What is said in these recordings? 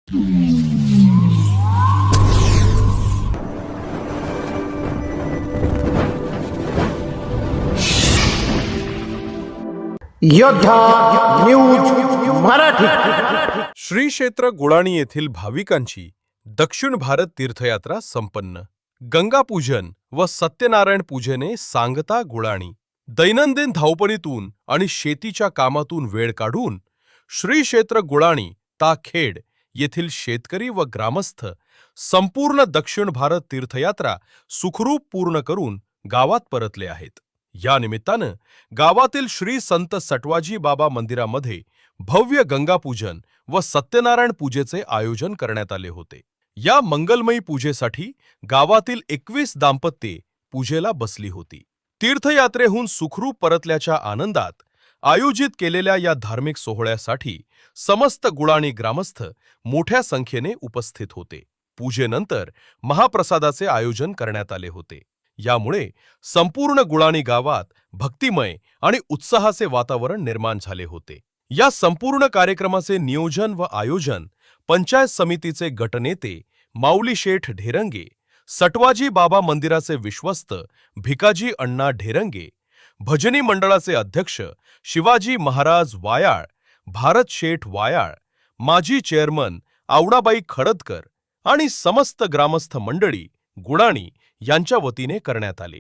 योद्धा न्यूज मराठी। श्री क्षेत्र गुळाणी येथील भाविकांची दक्षिण भारत तीर्थयात्रा संपन्न। गंगापूजन व सत्यनारायण पूजेने सांगता गुळाणी। दैनंदिन धावपळीतून आणि शेतीच्या कामातून वेळ काढून श्री क्षेत्र गुळाणी ता खेड येथील शेतकरी व ग्रामस्थ संपूर्ण दक्षिण भारत तीर्थयात्रा सुखरूप पूर्ण करून गावात परतले आहेत। या निमित्तानं गावातील श्री संत सटवाजी बाबा मंदिरामध्ये भव्य गंगापूजन व सत्यनारायण पूजेचे आयोजन करण्यात आले होते। या मंगलमयी पूजेसाठी गावातील 21 दाम्पत्ये पूजेला बसली होती। तीर्थयात्रेहून सुखरूप परतल्याच्या आनंदात आयोजित केलेल्या या धार्मिक सोहळ्यासाठी समस्त गुळाणी ग्रामस्थ मोठ्या संख्येने उपस्थित होते। पूजेनंतर महाप्रसादाचे आयोजन करण्यात आले होते। यामुळे संपूर्ण गुळाणी गावात भक्तिमय आणि उत्साहाचे वातावरण निर्माण झाले होते। या संपूर्ण कार्यक्रमाचे नियोजन व आयोजन पंचायत समितीचे गटनेते माऊली शेठ ढेरंगे, सटवाजी बाबा मंदिराचे विश्वस्त भिकाजी अण्णा ढेरंगे, भजनी मंडळाचे अध्यक्ष शिवाजी महाराज वायाळ, भारत शेठ वायाळ, माजी चेअरमन आवडाबाई खडदकर आणि समस्त ग्रामस्थ मंडळी गुळाणी यांच्या वतीने करण्यात आले।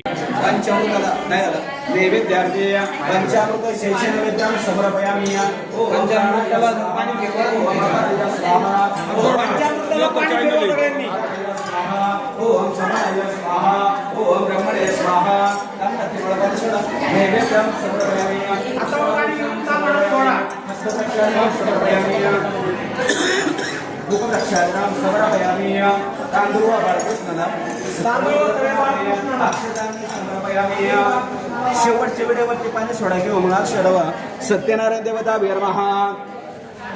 शेवटच्या वेळेवरती पाणी सोडा किंवा मग अक्षरवा सत्यनारायण देवता वीरमहा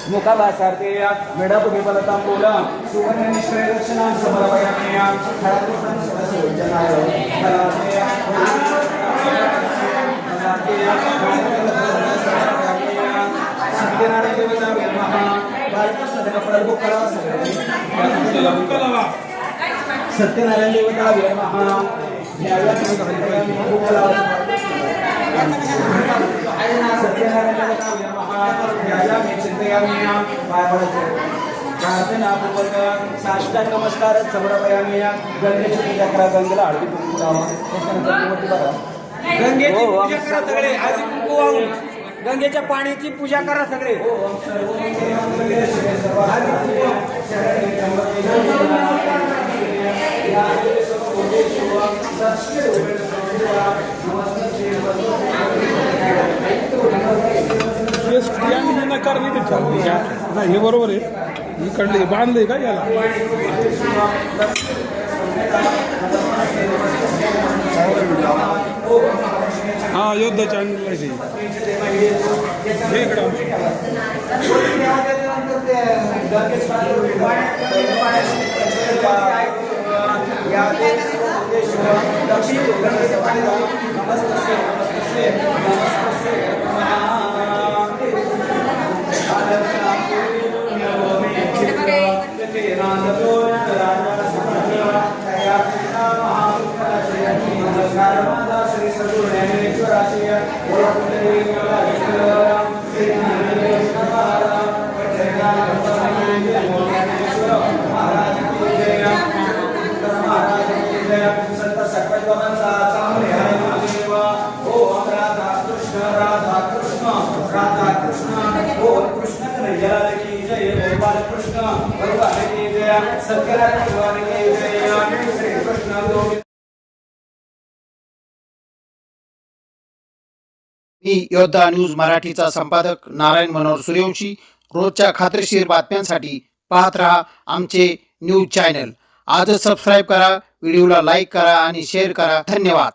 मुखाभासार्थे वेडापुढे बलतांबूला सुवर्ण निश्चय दक्षिणां समर्पयामि। सत्यनारायण देवता वीरमहा सत्यनारायण देवता वीरमहा साष्टांग नमस्कार समर्पयामि। गंगेची पूजा करा, गंगेला हळदी कुंकू लावा, गंगेची पूजा करा सगळे, हळदी कुंकू वाहून गंगेच्या पाण्याची पूजा करा सगळे। हे बरोबर आहे, इकडले बांधले का याला? हा योद्धा चॅनल आहे मी योद्धा न्यूज मराठीचा संपादक नारायण मनोहर सूर्यवंशी। रोजच्या खात्रीशीर बातम्यांसाठी पाहत रहा आमचे न्यूज चॅनल। आजच सबस्क्राइब करा, व्हिडिओला लाईक करा आणि शेअर करा। धन्यवाद।